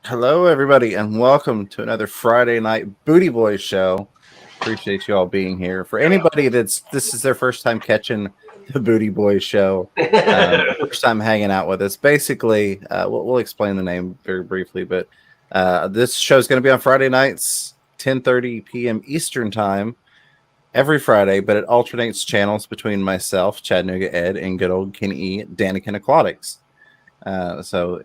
Hello, everybody, and welcome to another Friday night Booty Boys show. Appreciate you all being here. For anybody this is their first time catching the Booty Boys show, first time hanging out with us. Basically, we'll explain the name very briefly, but this show is going to be on Friday nights, 10:30 p.m. Eastern time, every Friday. But it alternates channels between myself, Chattanooga Ed, and good old Kenny E, Danikin Aquatics. So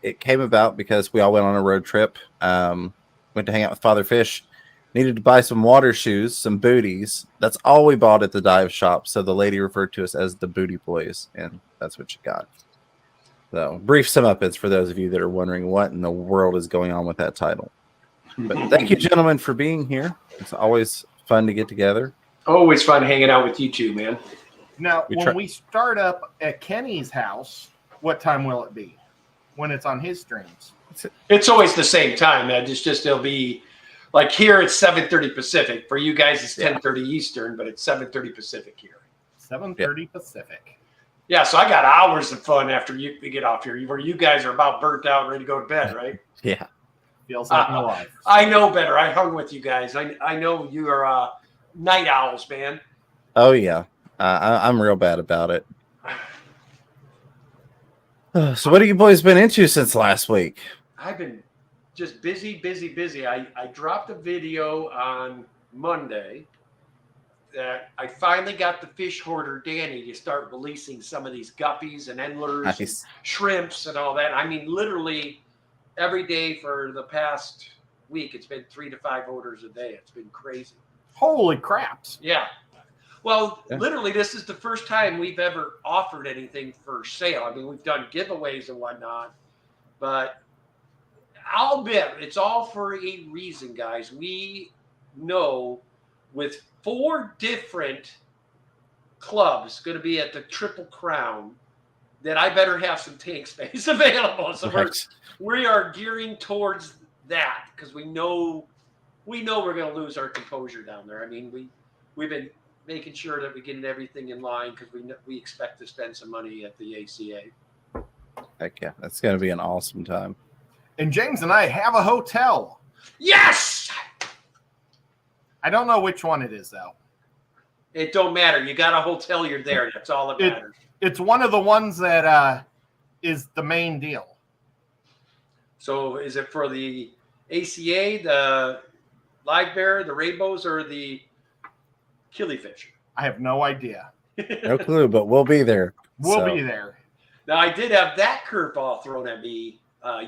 it came about because we all went on a road trip, went to hang out with Father Fish, needed to buy some water shoes, some booties. That's all we bought at the dive shop. So the lady referred to us as the Booty Boys, and that's what you got. So brief sum up is for those of you that are wondering what in the world is going on with that title. But thank you, gentlemen, for being here. It's always fun to get together. Always fun hanging out with you two, man. Now, when we start up at Kenny's house, what time will it be when it's on his streams? It's always the same time, man. It's just it'll be like here it's 7:30 Pacific. For you guys, it's 10:30 Eastern, but it's 7:30 Pacific here. 7:30 Pacific. Yeah, so I got hours of fun after we get off here, where you guys are about burnt out and ready to go to bed, right? Yeah. Feels like my life. I know better. I hung with you guys. I know you are night owls, man. Oh, yeah. I'm real bad about it. So what have you boys been into since last week? I've been just busy. I dropped a video on Monday that I finally got the fish hoarder Danny to start releasing some of these guppies and endlers, and shrimps and all that. I mean, literally every day for the past week, it's been 3 to 5 orders a day. It's been crazy. Holy craps. Yeah. Well, literally, this is the first time we've ever offered anything for sale. I mean, we've done giveaways and whatnot, but I'll bet it's all for a reason, guys. We know with 4 different clubs going to be at the Triple Crown that I better have some tank space available. So we are gearing towards that because we know we're going to lose our composure down there. I mean, we've been making sure that we get everything in line because we expect to spend some money at the ACA. Heck yeah, that's going to be an awesome time. And James and I have a hotel. Yes! I don't know which one it is, though. It don't matter. You got a hotel, you're there. That's all that matters. It's one of the ones that is the main deal. So is it for the ACA, the live bear, the rainbows, or the killifish? I have no idea. No clue, but we'll be there. We'll be there. Now, I did have that curveball thrown at me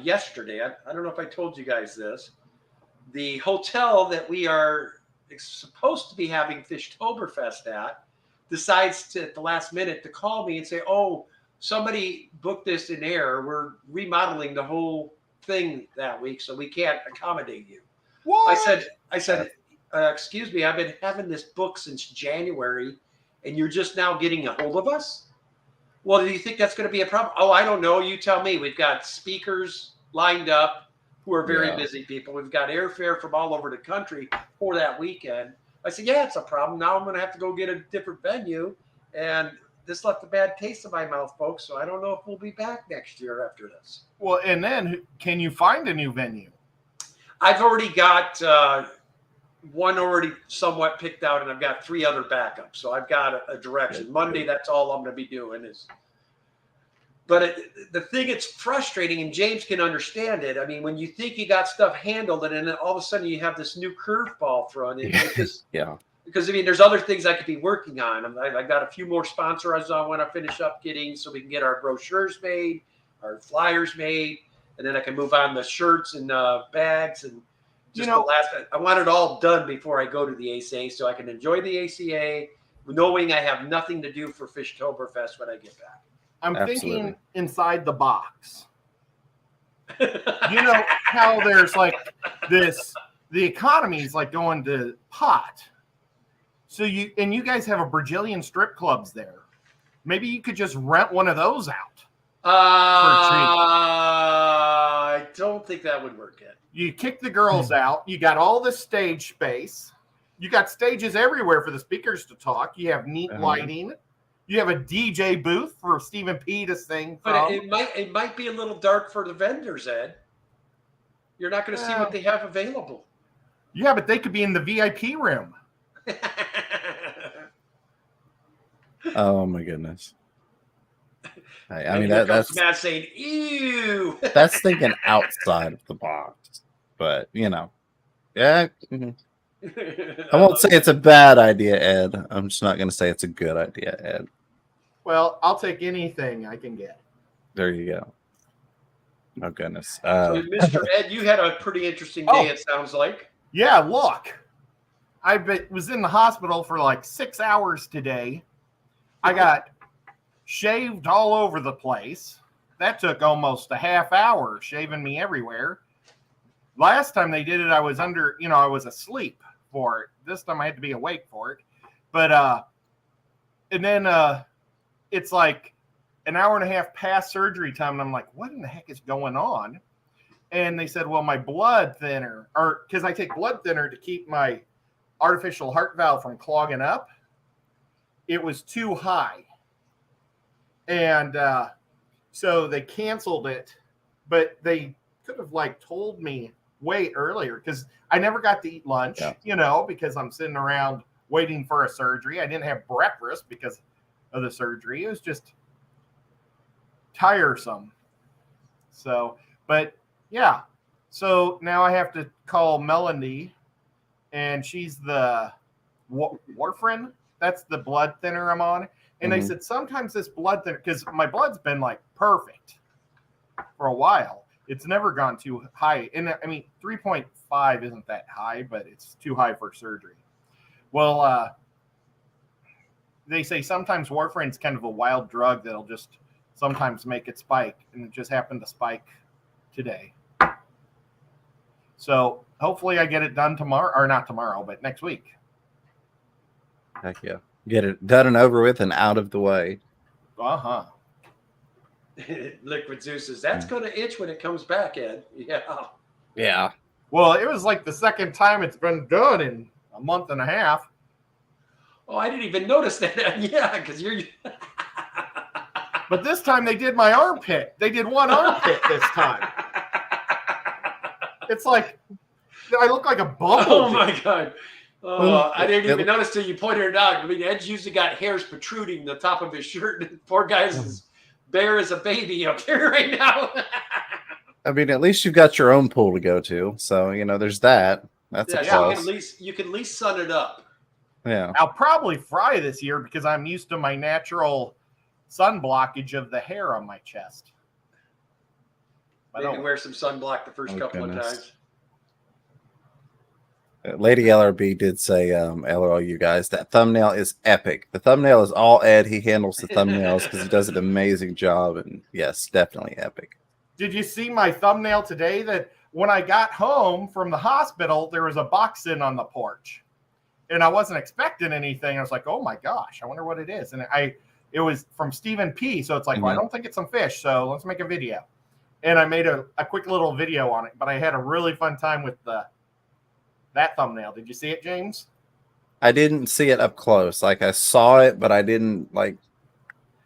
yesterday. I don't know if I told you guys this. The hotel that we are supposed to be having Fishtoberfest at decides at the last minute to call me and say, oh, somebody booked this in error. We're remodeling the whole thing that week, so we can't accommodate you. What? I said, excuse me, I've been having this book since January, and you're just now getting a hold of us? Well, do you think that's going to be a problem? Oh, I don't know. You tell me. We've got speakers lined up who are very busy people. We've got airfare from all over the country for that weekend. I said, yeah, it's a problem. Now I'm going to have to go get a different venue, and this left a bad taste in my mouth, folks, so I don't know if we'll be back next year after this. Well, and then can you find a new venue? I've already got one already somewhat picked out, and I've got 3 other backups. So I've got a direction. Monday, that's all I'm going to be doing is. But the thing that's frustrating, and James can understand it. I mean, when you think you got stuff handled, and then all of a sudden you have this new curveball thrown in. Because, I mean, there's other things I could be working on. I got a few more sponsors I want to finish up getting so we can get our brochures made, our flyers made, and then I can move on the shirts and bags and. I want it all done before I go to the ACA so I can enjoy the ACA, knowing I have nothing to do for Fishtoberfest when I get back. I'm thinking inside the box. You know how there's like this, the economy is like going to pot. So you guys have a Brazilian strip clubs there. Maybe you could just rent one of those out. I don't think that would work yet. You kick the girls out. You got all the stage space. You got stages everywhere for the speakers to talk. You have neat lighting. You have a DJ booth for Stephen P to sing from. But it might be a little dark for the vendors, Ed. You're not going to see what they have available. Yeah, but they could be in the VIP room. Oh my goodness. I mean, that's that's Matt saying, "Ew." that's thinking outside of the box, but yeah. I won't say it's a bad idea, Ed. I'm just not going to say it's a good idea, Ed. Well, I'll take anything I can get. There you go. Oh goodness. So, Mr. Ed, you had a pretty interesting day. It sounds like. Yeah, look. Was in the hospital for like 6 hours today. I got shaved all over the place. That took almost a half hour, shaving me everywhere. Last time they did it, I was I was asleep for it. This time I had to be awake for it. But, and then it's like an hour and a half past surgery time. And I'm like, what in the heck is going on? And they said, well, my blood thinner, or because I take blood thinner to keep my artificial heart valve from clogging up, it was too high. And so they canceled it, but they could have told me way earlier, because I never got to eat lunch, because I'm sitting around waiting for a surgery. I didn't have breakfast because of the surgery. It was just tiresome. So, but yeah. So now I have to call Melanie, and she's the warfarin. That's the blood thinner I'm on. And they said sometimes this blood thinner, because my blood's been perfect for a while. It's never gone too high. And I mean, 3.5 isn't that high, but it's too high for surgery. Well, they say sometimes warfarin's kind of a wild drug that'll just sometimes make it spike. And it just happened to spike today. So hopefully I get it done tomorrow, or not tomorrow, but next week. Heck yeah. Get it done and over with and out of the way. Uh-huh. Liquid Zeus says, that's going to itch when it comes back, Ed. Yeah. Yeah. Well, it was the second time it's been done in a month and a half. Oh, I didn't even notice that. Yeah, because you're... But this time they did my armpit. They did one armpit this time. It's I look like a bumblebee. Oh, my God. Oh, I didn't even notice till you pointed it out. I mean, Ed's usually got hairs protruding the top of his shirt. And poor guy's as bare as a baby up there right now. I mean, at least you've got your own pool to go to. So, there's that. That's a plus. You can at least sun it up. Yeah. I'll probably fry this year because I'm used to my natural sun blockage of the hair on my chest. Maybe wear some sunblock the first couple of times. Lady LRB did say, LOL, you guys, that thumbnail is epic. The thumbnail is all Ed. He handles the thumbnails because he does an amazing job. And yes, definitely epic. Did you see my thumbnail today? That when I got home from the hospital, there was a box sitting on the porch. And I wasn't expecting anything. I was like, oh my gosh, I wonder what it is. And it was from Stephen P. So it's well, I don't think it's some fish. So let's make a video. And I made a quick little video on it. But I had a really fun time with that thumbnail. Did you see it, James? I didn't see it up close. I saw it, but I didn't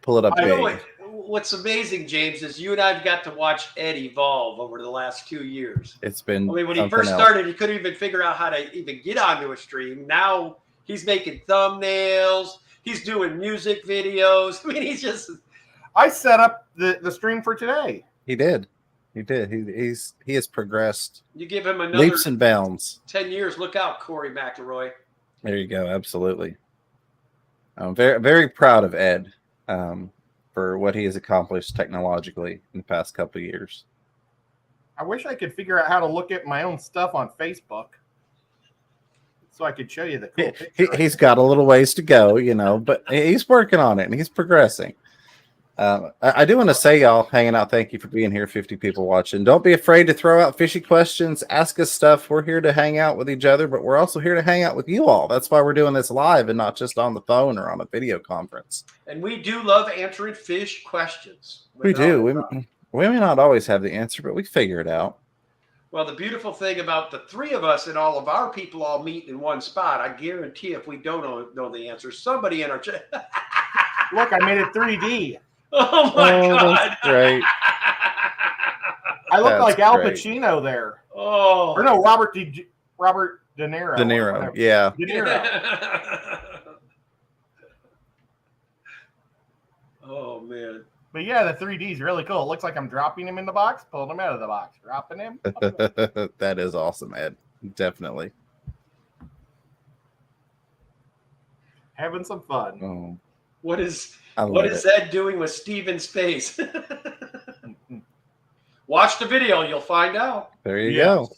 pull it up big. What's amazing, James, is you and I've got to watch Ed evolve over the last 2 years. It's been. I mean, when he first started, he couldn't even figure out how to even get onto a stream. Now he's making thumbnails. He's doing music videos. I mean, he's just. I set up the stream for today. He did. He has progressed. You give him another leaps and bounds. 10 years. Look out, Corey McElroy. There you go. Absolutely. I'm very, very proud of Ed for what he has accomplished technologically in the past couple of years. I wish I could figure out how to look at my own stuff on Facebook so I could show you the cool picture. He's got a little ways to go, but he's working on it and he's progressing. I do want to say, y'all hanging out, thank you for being here. 50 people watching. Don't be afraid to throw out fishy questions. Ask us stuff. We're here to hang out with each other, but we're also here to hang out with you all. That's why we're doing this live and not just on the phone or on a video conference. And we do love answering fish questions. We do. We may not always have the answer, but we figure it out. Well, the beautiful thing about the three of us and all of our people all meet in one spot, I guarantee if we don't know the answer, somebody in our chat. Look, I made it 3D. Oh my God! That's great. I look like Al Pacino there. Oh. Or no, Robert De Niro. De Niro, yeah. De Niro. Oh man. But yeah, the 3D is really cool. It looks like I'm dropping him in the box, pulling him out of the box, dropping him. That is awesome, Ed. Definitely. Having some fun. Oh, What is I love Ed doing with Steven's face? Watch the video, you'll find out. There you go.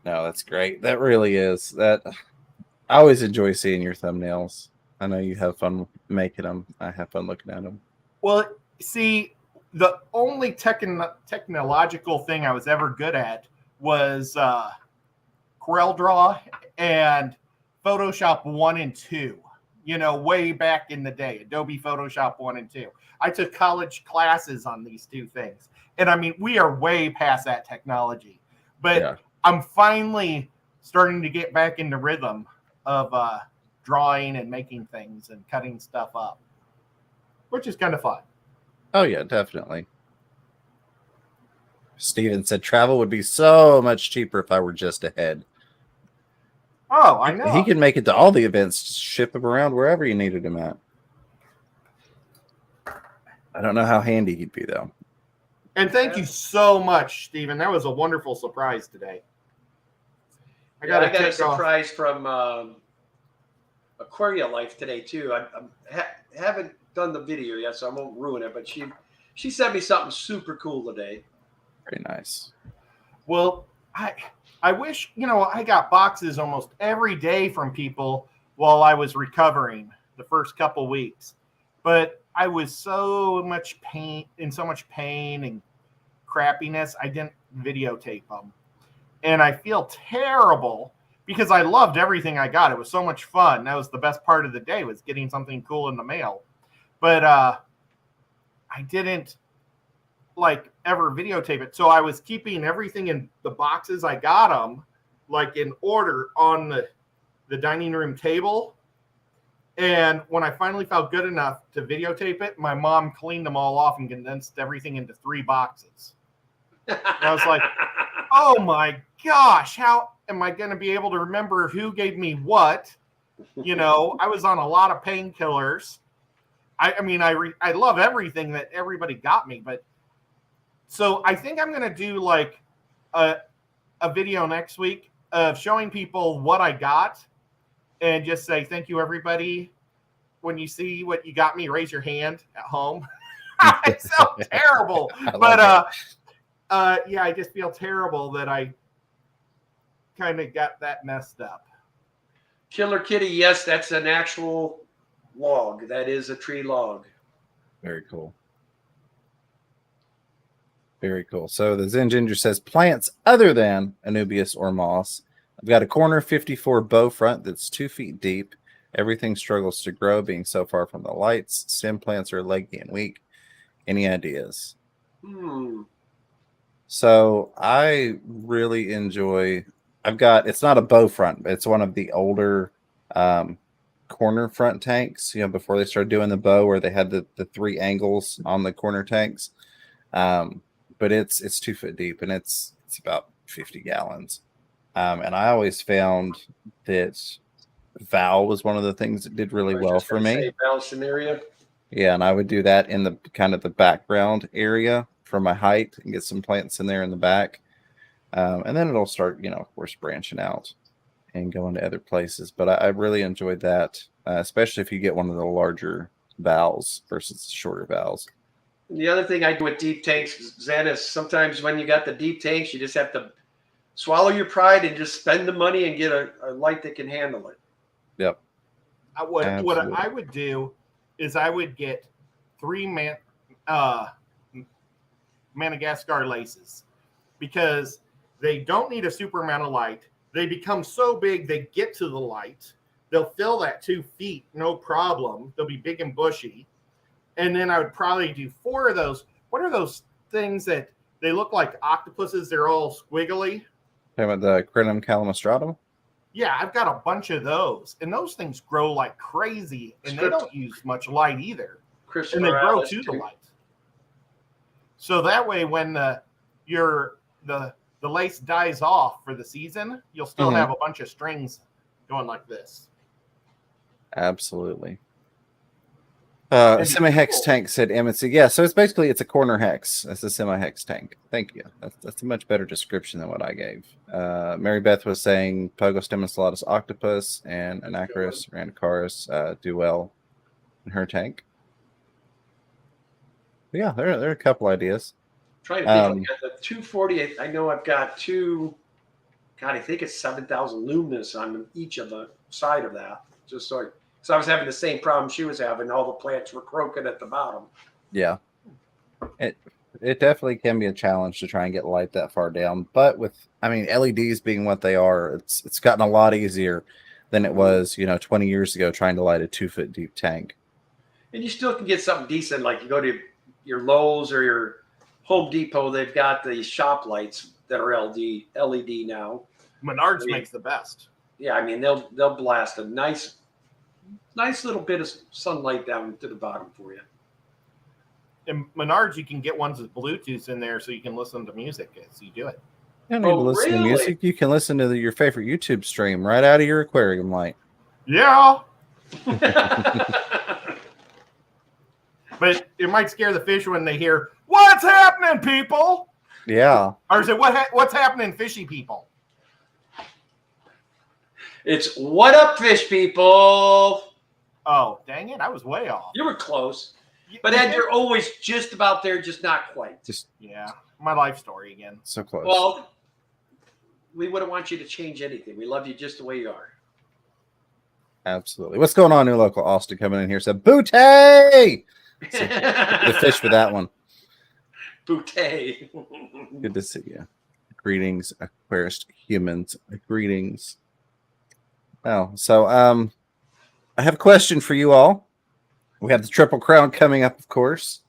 No, that's great. That really is. That I always enjoy seeing your thumbnails. I know you have fun making them. I have fun looking at them. Well, see, the only technological thing I was ever good at was CorelDRAW and Photoshop 1 and 2. You know, way back in the day, Adobe Photoshop 1 and 2. I took college classes on these two things. And I mean, we are way past that technology. But yeah. I'm finally starting to get back into rhythm of drawing and making things and cutting stuff up, which is kind of fun. Oh, yeah, definitely. Steven said travel would be so much cheaper if I were just ahead. Oh, I know. He can make it to all the events, just ship them around wherever you needed him at. I don't know how handy he'd be, though. And thank you so much, Steven. That was a wonderful surprise today. I got a surprise from Aquaria Life today, too. I haven't done the video yet, so I won't ruin it. But she sent me something super cool today. Very nice. Well, I wish, I got boxes almost every day from people while I was recovering the first couple weeks. But I was so much pain and crappiness, I didn't videotape them. And I feel terrible because I loved everything I got. It was so much fun. That was the best part of the day, was getting something cool in the mail. But I didn't ever videotape it. So I was keeping everything in the boxes I got them, in order on the dining room table. And when I finally felt good enough to videotape it, my mom cleaned them all off and condensed everything into 3 boxes. And I was like, oh my gosh, how am I going to be able to remember who gave me what? I was on a lot of painkillers. I love everything that everybody got me, but so I think I'm going to do a video next week of showing people what I got and just say, thank you, everybody. When you see what you got me, raise your hand at home. I sound terrible, but I just feel terrible that I kind of got that messed up. Killer Kitty, yes, that's an actual log. That is a tree log. Very cool. Very cool. So the Zen Ginger says plants other than Anubias or moss. I've got a corner 54 bow front that's 2 feet deep. Everything struggles to grow, being so far from the lights. Stem plants are leggy and weak. Any ideas? So I really enjoy. It's not a bow front, but it's one of the older corner front tanks. Before they started doing the bow, where they had the 3 angles on the corner tanks. But it's 2 foot deep and it's about 50 gallons. And I always found that Val was one of the things that did really well for me. Val scenario. Yeah, and I would do that in the kind of the background area for my height and get some plants in there in the back. And then it'll start, of course, branching out and going to other places. But I really enjoyed that, especially if you get one of the larger valves versus shorter valves. The other thing I do with deep tanks, Zen, is sometimes when you got the deep tanks, you just have to swallow your pride and just spend the money and get a light that can handle it. Yep. What I would do is I would get 3 Madagascar laces, because they don't need a super amount of light. They become so big, they get to the light. They'll fill that 2 feet, no problem. They'll be big and bushy. And then I would probably do 4 of those. What are those things that they look like octopuses? They're all squiggly. Talking about the Crinum calamastratum? Yeah, I've got a bunch of those. And those things grow like crazy. And they don't use much light either. And they grow to the light. So that way, when the the lace dies off for the season, you'll still have a bunch of strings going like this. Absolutely. Semi-hex tank said M&C. Yeah, so it's a corner hex. That's a semi-hex tank. Thank you. That's a much better description than what I gave. Mary Beth was saying Pogostemoselatus octopus and Anacris randicaris do well in her tank. But yeah, there are a couple ideas. Trying to think like the 240. I know I've got two. God, I think it's 7,000 luminous on each of the side of that. Just so I was having the same problem she was having. All the plants were croaking at the bottom. Yeah, it definitely can be a challenge to try and get light that far down. But LEDs being what they are, it's gotten a lot easier than it was 20 years ago trying to light a 2-foot deep tank. And you still can get something decent, like you go to your Lowe's or your Home Depot. They've got the shop lights that are LED now. Menards makes the best. Yeah, I mean they'll blast a nice little bit of sunlight down to the bottom for you. In Menards, you can get ones with Bluetooth in there so you can listen to music as you do it. You don't need to listen to music. You can listen to your favorite YouTube stream right out of your aquarium light. Yeah. But it might scare the fish when they hear, "What's happening, people?" Yeah. Or is it what's happening, fishy people? It's what up, fish people. Oh, dang it. I was way off. You were close. But Ed, you're always just about there, just not quite. Yeah. My life story again. So close. Well, we wouldn't want you to change anything. We love you just the way you are. Absolutely. What's going on, new local? Austin coming in here said, "Booty!" So, the fish for that one. Bouquet. Good to see you. Greetings, Aquarist humans. Greetings. Oh, so I have a question for you all. We have the Triple Crown coming up, of course.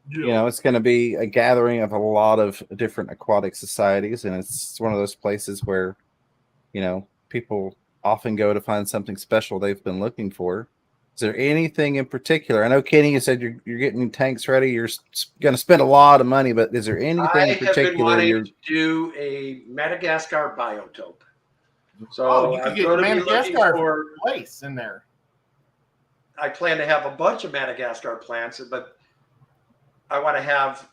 Yeah. It's going to be a gathering of a lot of different aquatic societies, and it's one of those places where, people often go to find something special they've been looking for. Is there anything in particular? I know, Kenny, you said you're getting tanks ready. You're going to spend a lot of money, but is there anything in particular? I have been wanting to do a Madagascar biotope. So you can get Madagascar place in there. I plan to have a bunch of Madagascar plants, but I want to have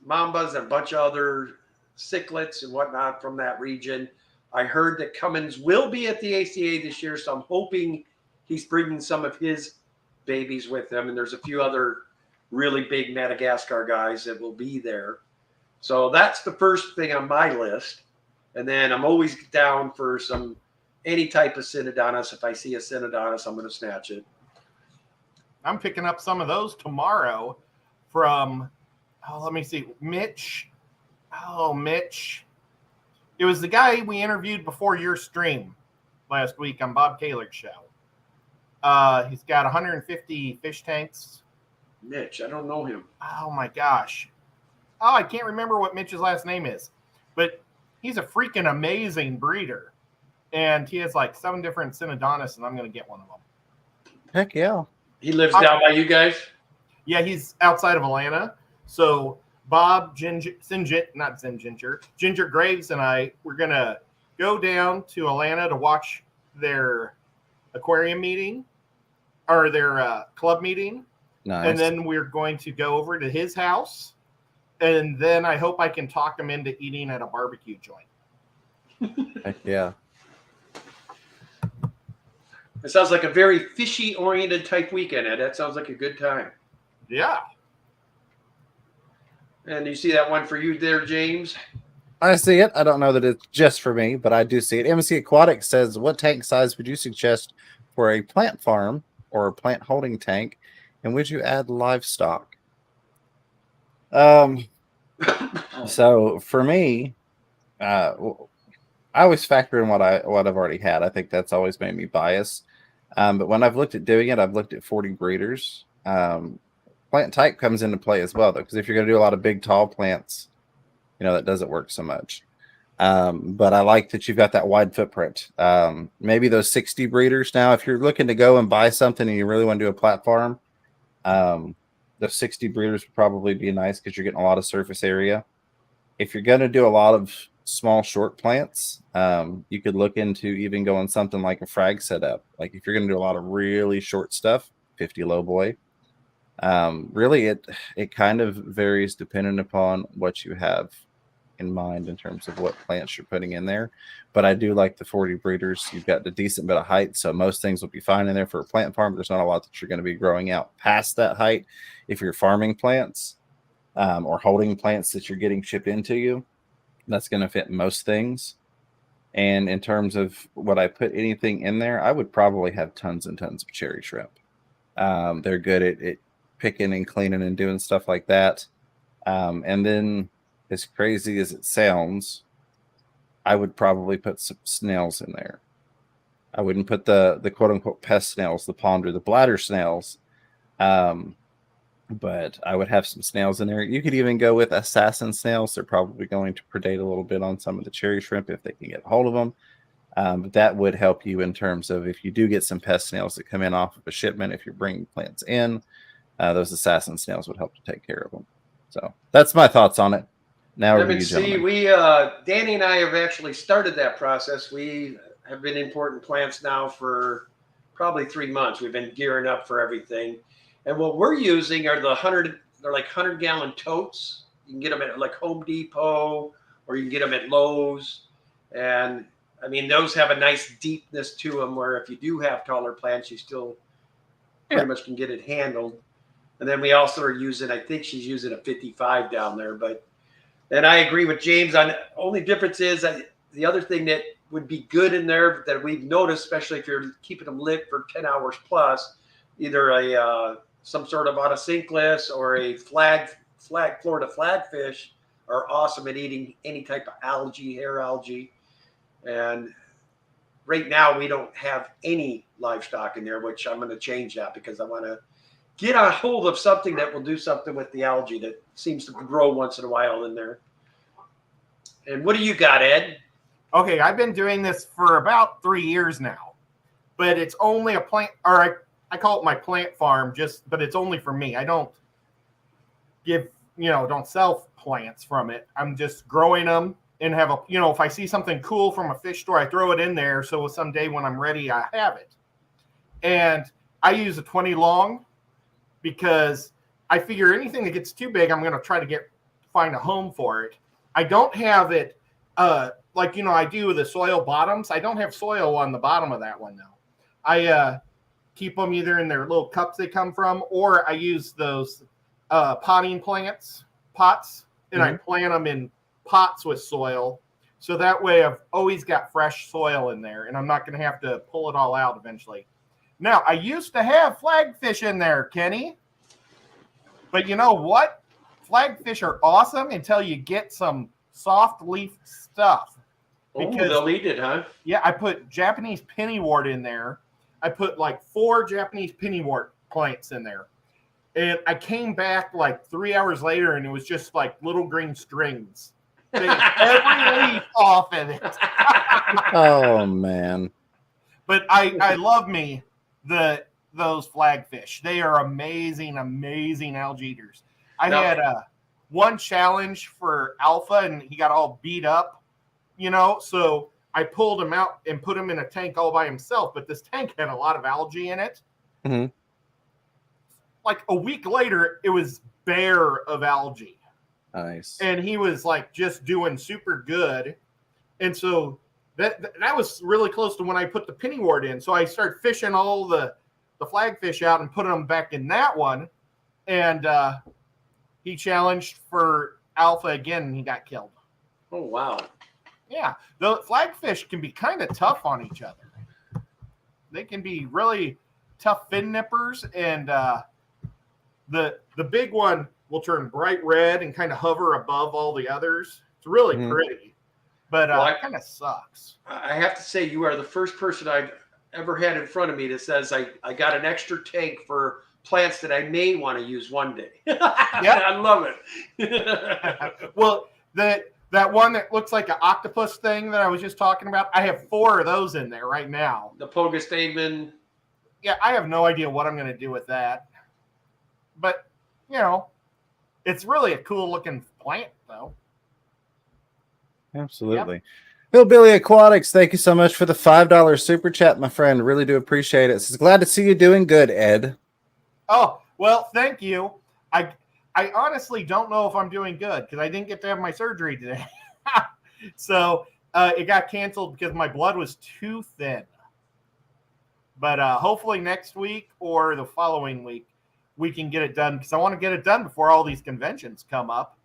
mambas and a bunch of other cichlids and whatnot from that region. I heard that Cummins will be at the ACA this year, so I'm hoping he's bringing some of his babies with him. And there's a few other really big Madagascar guys that will be there. So that's the first thing on my list. And then I'm always down for any type of Synodontis. If I see a Synodontis, I'm going to snatch it. I'm picking up some of those tomorrow from, let me see, Mitch. Oh, Mitch. It was the guy we interviewed before your stream last week on Bob Kaler's show. He's got 150 fish tanks. Mitch, I don't know him. Oh, my gosh. Oh, I can't remember what Mitch's last name is. But he's a freaking amazing breeder. And he has like 7 different Synodontis, and I'm going to get one of them. Heck yeah. He lives down by you guys? Yeah, he's outside of Atlanta. So Bob, Ginger Graves and I, we're going to go down to Atlanta to watch their aquarium meeting or their club meeting. Nice. And then we're going to go over to his house. And then I hope I can talk him into eating at a barbecue joint. Heck yeah. It sounds like a very fishy-oriented type weekend, Ed. That sounds like a good time. Yeah. And you see that one for you there, James? I see it. I don't know that it's just for me, but I do see it. MC Aquatic says, what tank size would you suggest for a plant farm or a plant holding tank? And would you add livestock? So for me, I always factor in what I've already had. I think that's always made me biased. But when I've looked at doing it, I've looked at 40 breeders. Plant type comes into play as well, though, because if you're going to do a lot of big, tall plants, that doesn't work so much. But I like that you've got that wide footprint. Maybe those 60 breeders now, if you're looking to go and buy something and you really want to do a platform, those 60 breeders would probably be nice because you're getting a lot of surface area. if you're going to do a lot of small, short plants, you could look into even going something like a frag setup. Like if you're going to do a lot of really short stuff, 50 low boy. Really, it kind of varies depending upon what you have in mind in terms of what plants you're putting in there. But I do like the 40 breeders. You've got a decent bit of height, so most things will be fine in there for a plant farm. There's not a lot that you're going to be growing out past that height. If you're farming plants or holding plants that you're getting shipped into you, that's going to fit most things. And in terms of what I put anything in there, I would probably have tons and tons of cherry shrimp. They're good at picking and cleaning and doing stuff like that. And then, as crazy as it sounds, I would probably put some snails in there. I wouldn't put the quote unquote pest snails, the pond or the bladder snails. But I would have some snails in there. You could even go with assassin snails. They're probably going to predate a little bit on some of the cherry shrimp if they can get a hold of them. But that would help you in terms of if you do get some pest snails that come in off of a shipment, if you're bringing plants in, those assassin snails would help to take care of them. So that's my thoughts on it. Now, see, Danny and I have actually started that process. We have been importing plants now for probably 3 months. We've been gearing up for everything. And what we're using are they're like 100-gallon totes. You can get them at like Home Depot or you can get them at Lowe's. And I mean, those have a nice deepness to them where if you do have taller plants, you still pretty much can get it handled. And then we also are using, I think she's using a 55 down there. And I agree with James on only difference is the other thing that would be good in there that we've noticed, especially if you're keeping them lit for 10 hours plus, either some sort of autocinklus or a Florida flagfish are awesome at eating any type of algae, hair algae. And right now we don't have any livestock in there, which I'm going to change that because I want to get a hold of something that will do something with the algae that seems to grow once in a while in there. And what do you got, Ed? Okay, I've been doing this for about 3 years now, but it's only a plant, or I call it my plant farm, but it's only for me. I don't don't sell plants from it. I'm just growing them and have if I see something cool from a fish store, I throw it in there. So someday when I'm ready, I have it. And I use a 20 long because I figure anything that gets too big, I'm going to try to find a home for it. I don't have it I do the soil bottoms. I don't have soil on the bottom of that one, though. I keep them either in their little cups they come from, or I use those potting pots, and I plant them in pots with soil. So that way I've always got fresh soil in there, and I'm not going to have to pull it all out eventually. Now, I used to have flagfish in there, Kenny. But you know what? Flagfish are awesome until you get some soft leaf stuff. Because they'll eat it, huh? Yeah, I put Japanese pennywort in there. I put like 4 Japanese pennywort plants in there. And I came back like 3 hours later, and it was just like little green strings. Every leaf off of it. Oh, man. But I love me those flagfish. They are amazing, amazing algae eaters. I had one challenge for Alpha, and he got all beat up, so I pulled him out and put him in a tank all by himself, but this tank had a lot of algae in it. Mm-hmm. Like a week later, it was bare of algae. Nice. And he was like just doing super good. And so that was really close to when I put the pennywort in. So I started fishing all the flagfish out and putting them back in that one. And he challenged for Alpha again, and he got killed. Oh, wow. Yeah. The flagfish can be kind of tough on each other. They can be really tough fin nippers, and the big one will turn bright red and kind of hover above all the others. It's really pretty, but it kind of sucks. I have to say, you are the first person I've ever had in front of me that says I got an extra tank for plants that I may want to use one day. Yeah, I love it. Well, that one that looks like an octopus thing that I was just talking about, I have 4 of those in there right now. The Pogostamen. Yeah, I have no idea what I'm going to do with that. But, it's really a cool looking plant, though. Absolutely. Hillbilly Aquatics, thank you so much for the $5 super chat, my friend. Really do appreciate it. It's glad to see you doing good, Ed. Oh, well, thank you. I honestly don't know if I'm doing good because I didn't get to have my surgery today. So it got canceled because my blood was too thin. But hopefully next week or the following week, we can get it done because I want to get it done before all these conventions come up.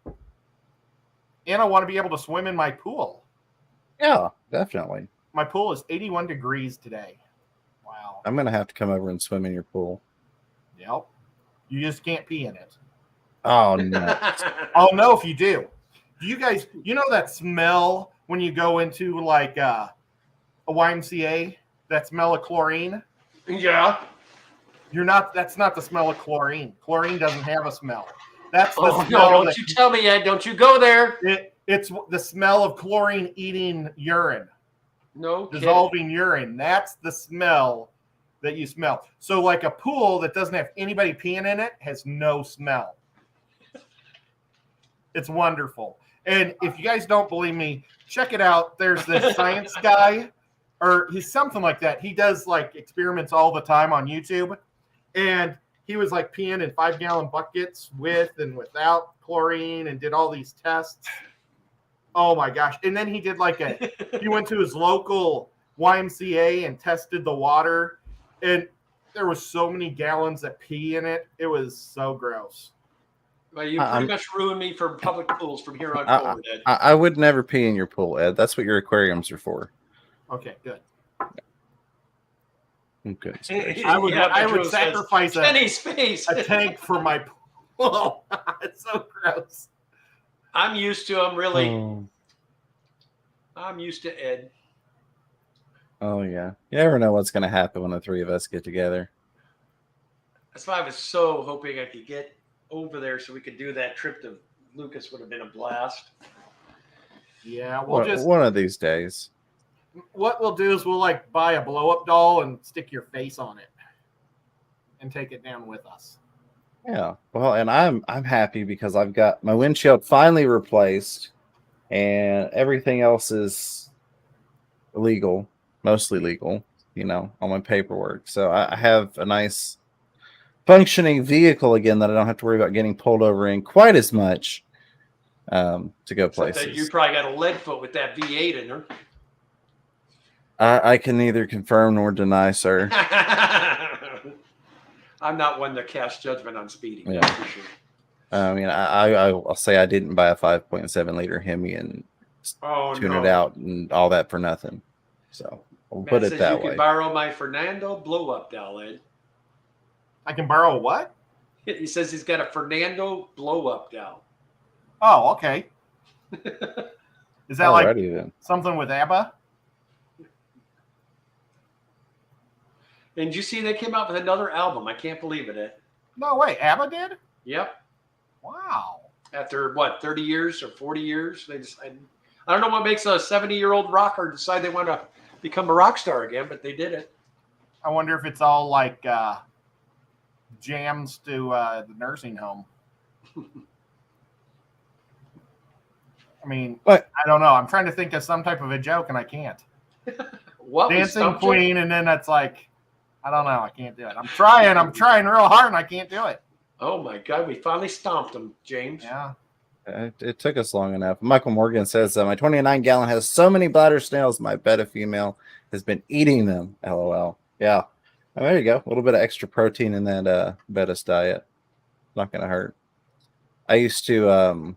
And I want to be able to swim in my pool. Yeah, definitely. My pool is 81 degrees today. Wow. I'm going to have to come over and swim in your pool. Yep. You just can't pee in it. Oh, no. I'll know if you do. Do you guys, you know that smell when you go into like a YMCA? That smell of chlorine? Yeah. That's not the smell of chlorine. Chlorine doesn't have a smell. That's the Oh, smell. no, don't you tell me, Ed. Don't you go there. It's the smell of chlorine eating urine. No kidding. Dissolving urine. That's the smell that you smell. So like a pool that doesn't have anybody peeing in it has no smell. It's wonderful. And if you guys don't believe me, check it out. There's this science guy, or he's something like that. He does like experiments all the time on YouTube. And he was like peeing in 5-gallon buckets with and without chlorine and did all these tests. Oh my gosh. And then he did he went to his local YMCA and tested the water. And there was so many gallons of pee in it. It was so gross. Well, you pretty much ruined me for public pools from here on forward, Ed. I would never pee in your pool, Ed. That's what your aquariums are for. Okay, good. Okay. I would sacrifice Kenny's face. a tank for my pool. It's so gross. I'm used to him, really. Oh. I'm used to Ed. Oh, yeah. You never know what's going to happen when the three of us get together. That's why I was so hoping I could get over there so we could do that trip to Lucas. Would have been a blast. Yeah, one of these days. What we'll do is we'll like buy a blow-up doll and stick your face on it and take it down with us. Yeah. Well, and I'm happy because I've got my windshield finally replaced and everything else is legal, mostly legal, on my paperwork. So I have a nice functioning vehicle again that I don't have to worry about getting pulled over in quite as much to go places. You probably got a lead foot with that V8 in there. I can neither confirm nor deny, sir. I'm not one to cast judgment on speeding. Yeah. For sure. I mean, I'll say I didn't buy a 5.7 liter Hemi and tune it out and all that for nothing. So we'll put it that way. You can borrow my Fernando blow-up doll, Ed. I can borrow what? He says he's got a Fernando blow-up doll. Oh, okay. Is that like then. Something with ABBA? And did you see they came out with another album? I can't believe it, Ed. No way. ABBA did? Yep. Wow. After 30 years or 40 years, they decided. I don't know what makes a 70-year-old rocker decide they want to become a rock star again, but they did it. I wonder if it's all like jams to the nursing home. I mean, I don't know. I'm trying to think of some type of a joke and I can't. What Dancing Queen, and then it's like, I don't know. I can't do it. I'm trying real hard and I can't do it. Oh my God. We finally stomped him, James. Yeah. It took us long enough. Michael Morgan says, my 29-gallon has so many bladder snails, my betta female has been eating them. LOL. Yeah. Oh, there you go. A little bit of extra protein in that Bettis diet. Not going to hurt. I used to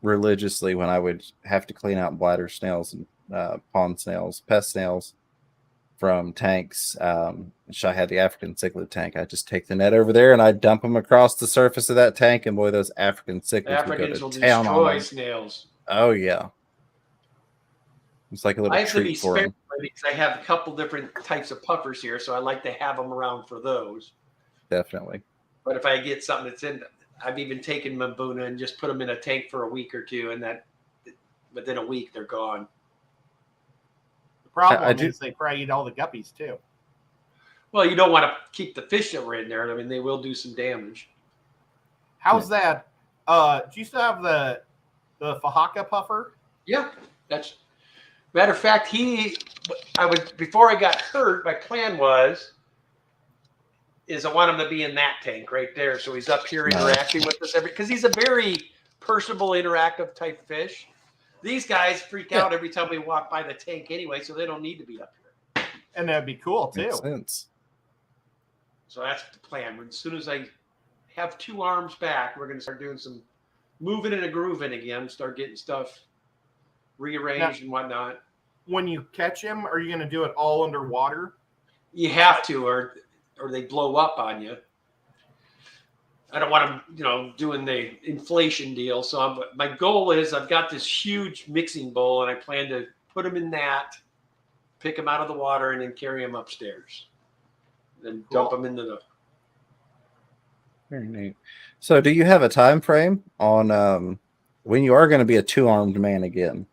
religiously, when I would have to clean out bladder snails and pond snails, pest snails from tanks, I had the African cichlid tank. I'd just take the net over there and I'd dump them across the surface of that tank, and boy, those African cichlids would go to town on them. Snails. Oh, yeah. It's like a little I have to be treat for them. because I have a couple different types of puffers here, so I like to have them around for those. Definitely. But if I get something that's in, I've even taken Mbuna and just put them in a tank for a week or two, and that within a week they're gone. The problem is they probably eat all the guppies too. Well, you don't want to keep the fish that were in there. I mean, they will do some damage. How's that? Do you still have the Fahaka puffer? Yeah. That's matter of fact. Before I got hurt. My plan is I want him to be in that tank right there, so he's up here interacting with us because he's a very personable, interactive type fish. These guys freak out every time we walk by the tank anyway, so they don't need to be up here. And that'd be cool too. Makes sense. So that's the plan. As soon as I have 2 arms back, we're going to start doing some moving and a grooving again, start getting stuff rearranged and whatnot. When you catch him, are you going to do it all underwater? You have to, or they blow up on you. I don't want them, doing the inflation deal. So my goal is I've got this huge mixing bowl, and I plan to put them in that, pick them out of the water, and then carry them upstairs. Then dump them into the. Very neat. So, do you have a time frame on when you are going to be a 2-armed man again?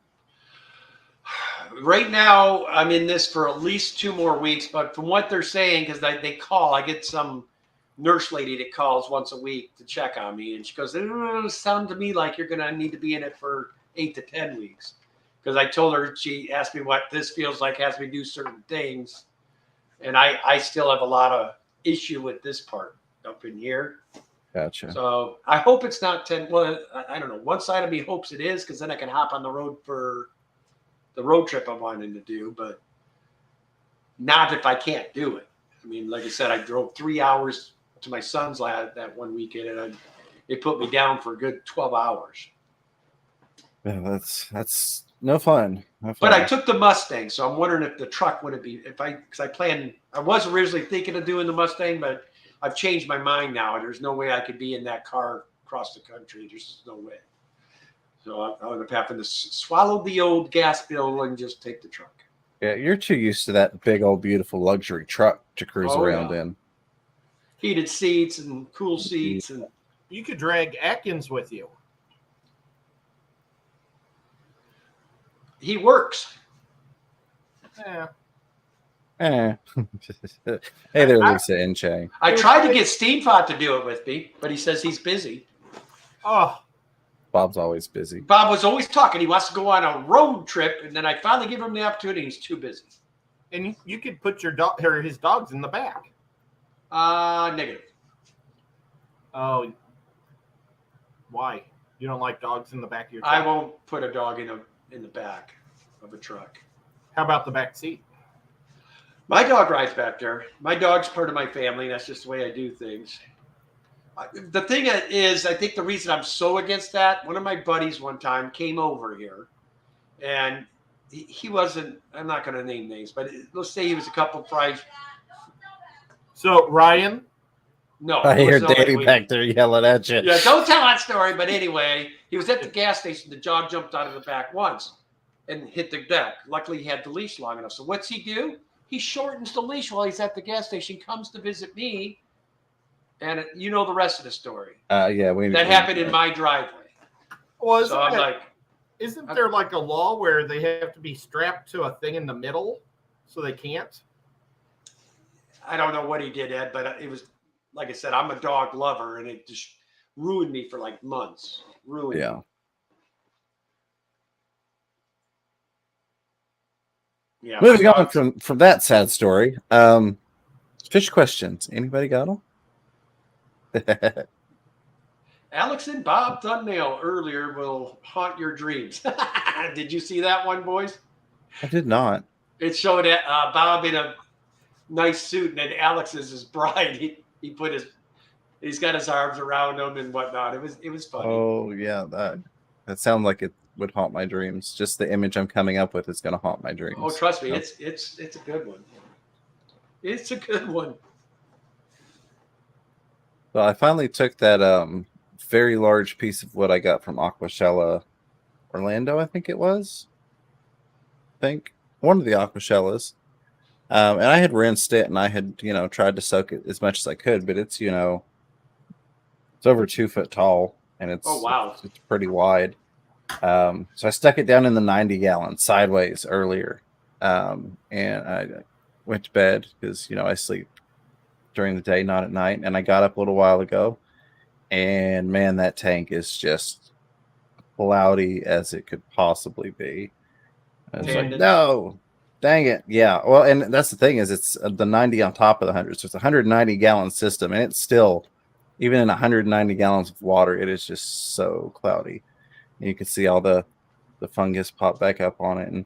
Right now, I'm in this for at least 2 more weeks. But from what they're saying, because they call, I get some nurse lady that calls once a week to check on me, and she goes, "It sounds to me like you're going to need to be in it for 8 to 10 weeks." Because I told her, she asked me what this feels like, has me do certain things. And I still have a lot of issue with this part up in here. Gotcha. So I hope it's not 10. Well, I don't know. One side of me hopes it is, because then I can hop on the road for the road trip I'm wanting to do. But not if I can't do it. I mean, like I said, I drove 3 hours to my son's lab that one weekend, and it put me down for a good 12 hours. Yeah, that's no fun. But I took the Mustang, so I'm wondering if the truck wouldn't be, because I was originally thinking of doing the Mustang, but I've changed my mind now. There's no way I could be in that car across the country. There's just no way. So I ended up having to swallow the old gas bill and just take the truck. Yeah, you're too used to that big old beautiful luxury truck to cruise around in. Heated seats and cool seats, and you could drag Atkins with you. He works. Yeah. Hey there, Lisa and Che. I tried to get Steamfot to do it with me, but he says he's busy. Oh, Bob's always busy. Bob was always talking. He wants to go on a road trip, and then I finally give him the opportunity. He's too busy. And you could put your dog or his dogs in the back. Negative. Oh, why? You don't like dogs in the back of your truck? I won't put a dog in the back of a truck. How about the back seat? My dog rides back there. My dog's part of my family. That's just the way I do things. The thing is, I think the reason I'm so against that, one of my buddies one time came over here, and he wasn't, I'm not going to name names, but let's say he was a couple fries. So, Ryan? No. I hear Daddy back there yelling at you. Yeah, don't tell that story. But anyway, he was at the gas station. The dog jumped out of the back once and hit the deck. Luckily, he had the leash long enough. So what's he do? He shortens the leash while he's at the gas station, comes to visit me, and you know the rest of the story. Yeah, that happened in my driveway. Well, so I'm like, isn't there like a law where they have to be strapped to a thing in the middle so they can't? I don't know what he did, Ed, but it was, like I said, I'm a dog lover, and it just ruined me for like months. Ruined me. Yeah. Moving on from that sad story, fish questions. Anybody got them? Alex and Bob thumbnail earlier will haunt your dreams. Did you see that one, boys? I did not. It showed Bob in a nice suit, and then Alex is his bride. He's got his arms around him and whatnot. It was funny. Oh yeah, that sounds like it would haunt my dreams. Just the image I'm coming up with is going to haunt my dreams. Oh, trust me, it's a good one. It's a good one. Well, I finally took that very large piece of wood I got from Aquashella Orlando, I think it was. One of the Aquashellas. And I had rinsed it, and I had, tried to soak it as much as I could, but it's, it's over 2 foot tall, and it's it's pretty wide. So I stuck it down in the 90-gallon sideways earlier, and I went to bed because I sleep during the day, not at night. And I got up a little while ago, and man, that tank is just cloudy as it could possibly be. I was like, Tendons. no, dang it. Yeah. Well, and that's the thing is it's the 90 on top of the 100. So it's a 190-gallon system, and it's still, even in 190 gallons of water, it is just so cloudy. And you can see all the fungus pop back up on it, and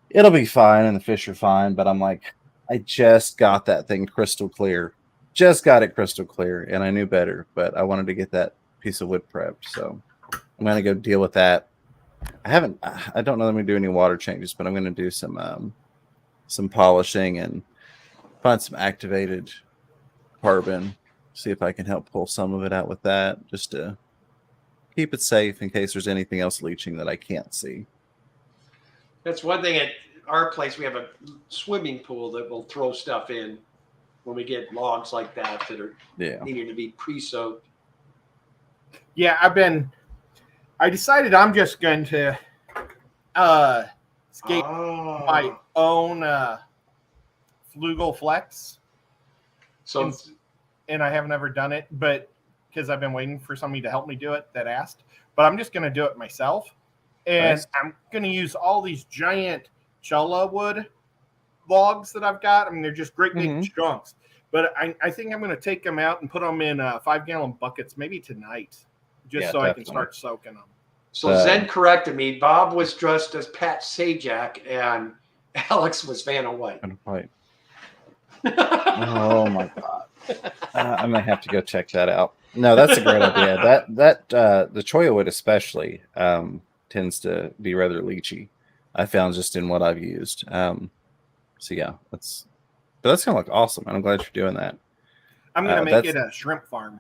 it'll be fine, and the fish are fine. But I'm like, I just got that thing crystal clear. Just got it crystal clear, and I knew better, but I wanted to get that piece of wood prepped. So I'm going to go deal with that. I don't know that I'm going to do any water changes, but I'm going to do some polishing and find some activated carbon, see if I can help pull some of it out with that, just to keep it safe in case there's anything else leaching that I can't see. That's one thing at our place. We have a swimming pool that will throw stuff in when we get logs like that are needing to be pre-soaked. Yeah, I decided I'm just going to skate my own Flugel Flex. So, and I haven't ever done it, but because I've been waiting for somebody to help me do it that asked. But I'm just going to do it myself. And nice. I'm going to use all these giant cholla wood logs that I've got. I mean, they're just great big chunks. But I think I'm going to take them out and put them in 5-gallon buckets maybe tonight, just so definitely. I can start soaking them. So Zen corrected me. Bob was dressed as Pat Sajak, and Alex was Vanna White. Oh my god! I might have to go check that out. No, that's a great idea. That the cholla wood especially tends to be rather leachy. I found just in what I've used. So yeah, that's gonna look awesome, and I'm glad you're doing that. I'm gonna make it a shrimp farm.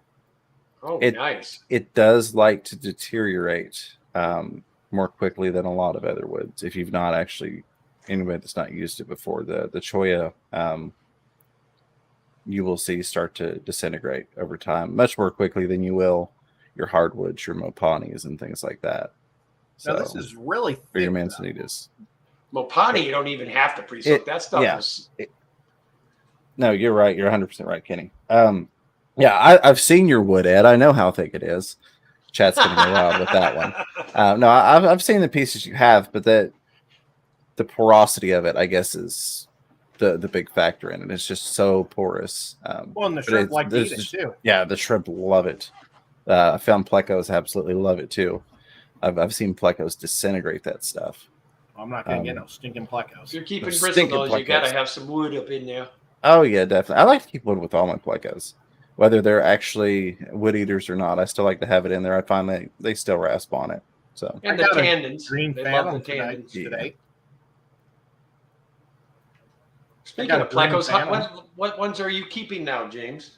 Oh, nice! It does like to deteriorate more quickly than a lot of other woods. If you've not actually, anybody that's not used it before, the cholla, you will see start to disintegrate over time much more quickly than you will your hardwoods, your Mopanis, and things like that. So now this is really thick, for your Manzanitas. Mopani, you don't even have to pre-soak. That stuff is. No, you're right. You're 100% right, Kenny. Yeah, I've seen your wood, Ed. I know how thick it is. Chat's going to go wild with that one. No, I've seen the pieces you have, but the porosity of it, I guess, is the big factor in it. It's just so porous. Well, and the shrimp like to eat it too. Yeah, the shrimp love it. I found plecos absolutely love it too. I've seen plecos disintegrate that stuff. I'm not going to get no stinking plecos. If you're keeping bristlenose, you got to have some wood up in there. Oh yeah, definitely. I like to keep wood with all my plecos, whether they're actually wood eaters or not. I still like to have it in there. I find they still rasp on it. So and the tendons, green phantom today. Speaking of plecos, what ones are you keeping now, James?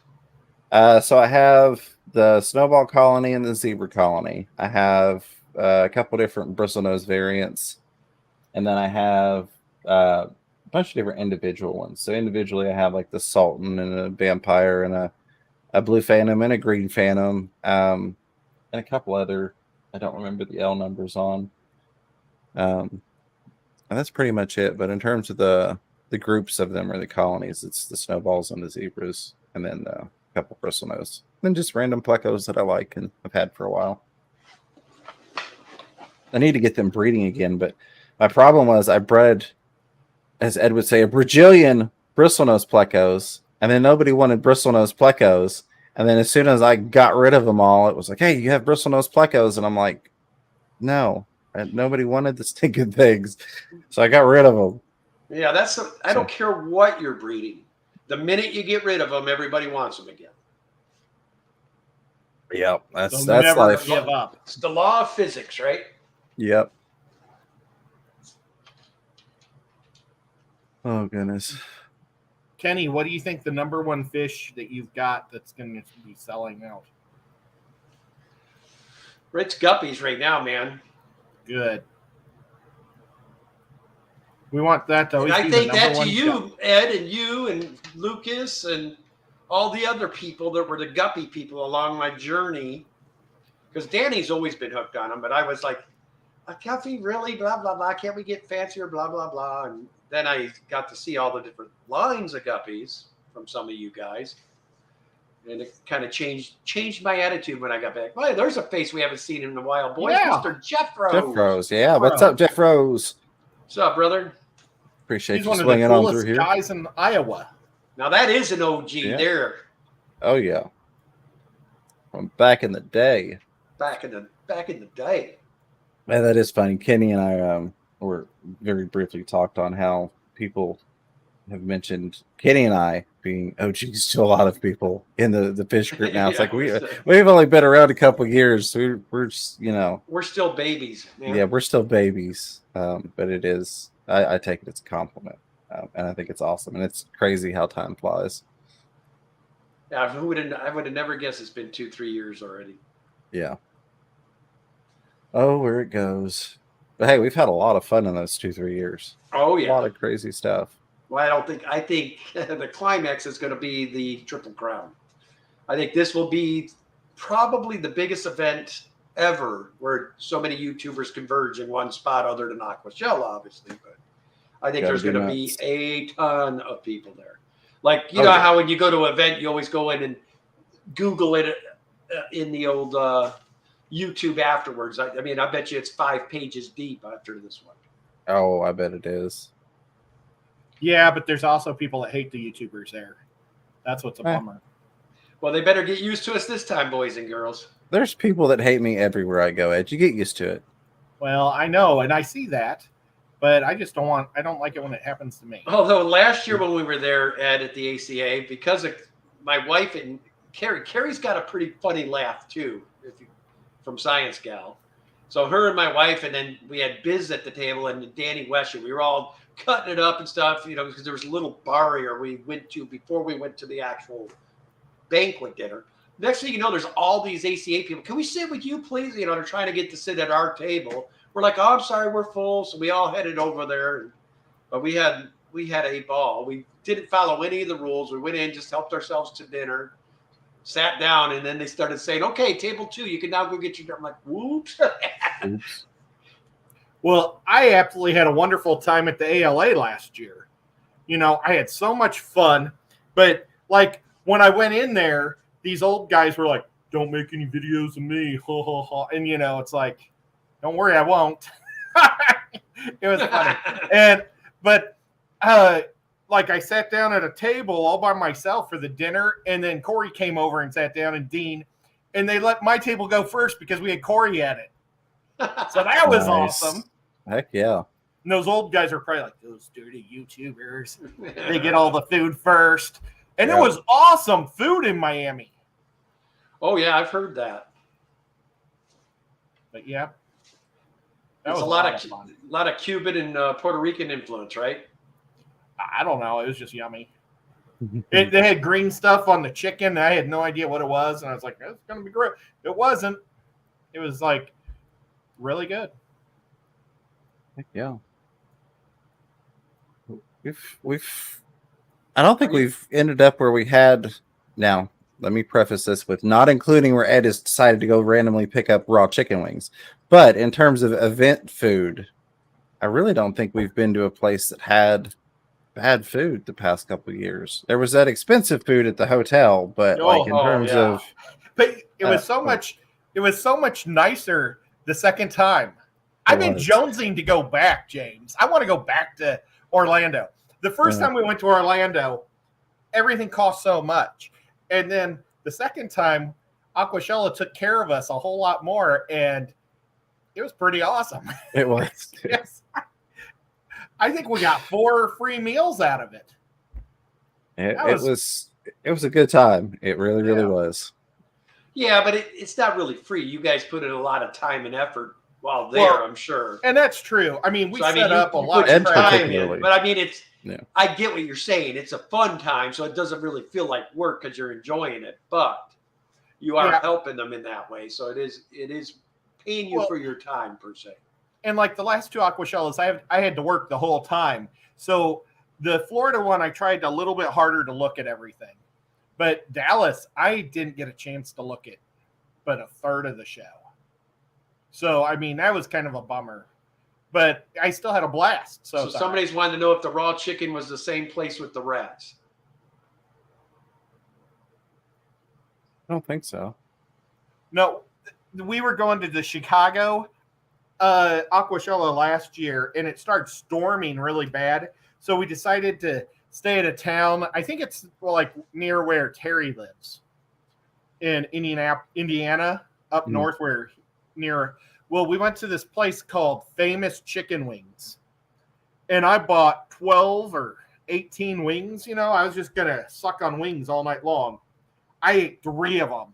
So I have the snowball colony and the zebra colony. I have a couple different bristlenose variants, and then I have a bunch of different individual ones. So individually, I have like the Sultan and a vampire and a blue phantom and a green phantom, and a couple other I don't remember the L numbers on. And that's pretty much it. But in terms of the groups of them or the colonies, it's the snowballs and the zebras, and then a couple bristlenose, then just random plecos that I like and I've had for a while. I need to get them breeding again, but my problem was I bred, as Ed would say, a bajillion bristlenose plecos, and then nobody wanted bristlenose plecos. And then as soon as I got rid of them all, it was like, hey, you have bristlenose plecos. And I'm like, no, nobody wanted the stinking things. So I got rid of them. Yeah, I don't care what you're breeding. The minute you get rid of them, everybody wants them again. Yep, that's never life. Give up. It's the law of physics, right? Yep. Oh, goodness. Kenny, what do you think the number one fish that you've got that's going to be selling out? It's guppies right now, man. Good. We want that to always I be think the number that to one you, job. Ed, and you, and Lucas, and all the other people that were the guppy people along my journey. Because Danny's always been hooked on them, but I was like, a guppy, really? Blah, blah, blah. Can't we get fancier? Blah, blah, blah. And then I got to see all the different lines of guppies from some of you guys. And it kind of changed my attitude when I got back. Boy, there's a face we haven't seen in a while. Boy, Yeah. Mr. Jeff Rose. Jeff Rose, yeah. What's up, Jeff Rose? What's up, brother? Appreciate He's you one of the swinging on through coolest here. guys in Iowa. Now that is an OG Yeah. there. Oh yeah, from back in the day. Back in the day. Yeah, that is funny. Kenny and I were very briefly talked on how people have mentioned Kenny and I being OGs to a lot of people in the fish group now. It's Yeah, like we've only been around a couple years. We're just, we're still babies. Man. yeah, we're still babies. But it is I take it as a compliment, and I think it's awesome, and it's crazy how time flies. Yeah, I would have never guessed it's been 2-3 years already. Yeah. Oh, where it goes. But hey, we've had a lot of fun in those 2-3 years. Oh A yeah. lot of crazy stuff. Well, I think the climax is going to be the Triple Crown. I think this will be probably the biggest event ever where so many YouTubers converge in one spot, other than Aqua Shell, obviously. But I think there's going to be a ton of people there. Like, you know how when you go to an event, you always go in and Google it in the old YouTube afterwards. I mean, I bet you it's 5 pages deep after this one. Oh, I bet it is. Yeah, but there's also people that hate the YouTubers there. That's what's a bummer. Well, they better get used to us this time, boys and girls. There's people that hate me everywhere I go, Ed. You get used to it. Well, I know, and I see that, but I just I don't like it when it happens to me. Although last year when we were there, Ed, at the ACA, because of my wife and Carrie's got a pretty funny laugh too, from Science Gal. So her and my wife, and then we had Biz at the table and Danny Wesher. We were all cutting it up and stuff, because there was a little bar area we went to before we went to the actual banquet dinner. Next thing you know, there's all these ACA people. Can we sit with you, please? They're trying to get to sit at our table. We're like, oh, I'm sorry, we're full. So we all headed over there. But we had a ball. We didn't follow any of the rules. We went in, just helped ourselves to dinner, sat down, and then they started saying, okay, table 2, you can now go get your dinner. I'm like, whoops. Oops. Well, I absolutely had a wonderful time at the ALA last year. I had so much fun. But, like, when I went in there, these old guys were like, don't make any videos of me. Ha, ha, ha. And, it's like, don't worry, I won't. It was funny. But I sat down at a table all by myself for the dinner, and then Corey came over and sat down, and Dean, and they let my table go first because we had Corey at it. So that was awesome. Heck yeah. And those old guys are probably like, those dirty YouTubers. They get all the food first. And it was awesome food in Miami. Oh, yeah, I've heard that. But, yeah. That was a lot of Cuban and Puerto Rican influence, right? I don't know. It was just yummy. They had green stuff on the chicken. I had no idea what it was. And I was like, it's going to be great. It wasn't. It was, like, really good. Yeah. I don't think we've ended up where we had. Now, let me preface this with not including where Ed has decided to go randomly pick up raw chicken wings. But in terms of event food, I really don't think we've been to a place that had bad food the past couple of years. There was that expensive food at the hotel, but but it was so much nicer the second time. I've been jonesing to go back, James. I want to go back to Orlando. The first time we went to Orlando, everything cost so much. And then the second time, Aquashella took care of us a whole lot more, and it was pretty awesome. It was. Yes. I think we got 4 free meals out of it. It was a good time. It really, really was. Yeah, but it's not really free. You guys put in a lot of time and effort while there, I'm sure. And that's true. I mean, we set up a lot of time in. But I mean, I get what you're saying. It's a fun time, so it doesn't really feel like work because you're enjoying it. But you are helping them in that way. So it is paying you for your time, per se. And like the last 2 Aquashellas, I had to work the whole time. So the Florida one, I tried a little bit harder to look at everything. But Dallas, I didn't get a chance to look at but a third of the show. So, I mean, that was kind of a bummer. But I still had a blast. So somebody's wanting to know if the raw chicken was the same place with the rats. I don't think so. No, we were going to the Chicago Aquashella last year, and it started storming really bad. So we decided to stay at a town. I think it's like near where Terry lives in Indiana, up north where near. Well, we went to this place called Famous Chicken Wings, and I bought 12 or 18 wings. You know, I was just gonna suck on wings all night long. I ate 3 of them,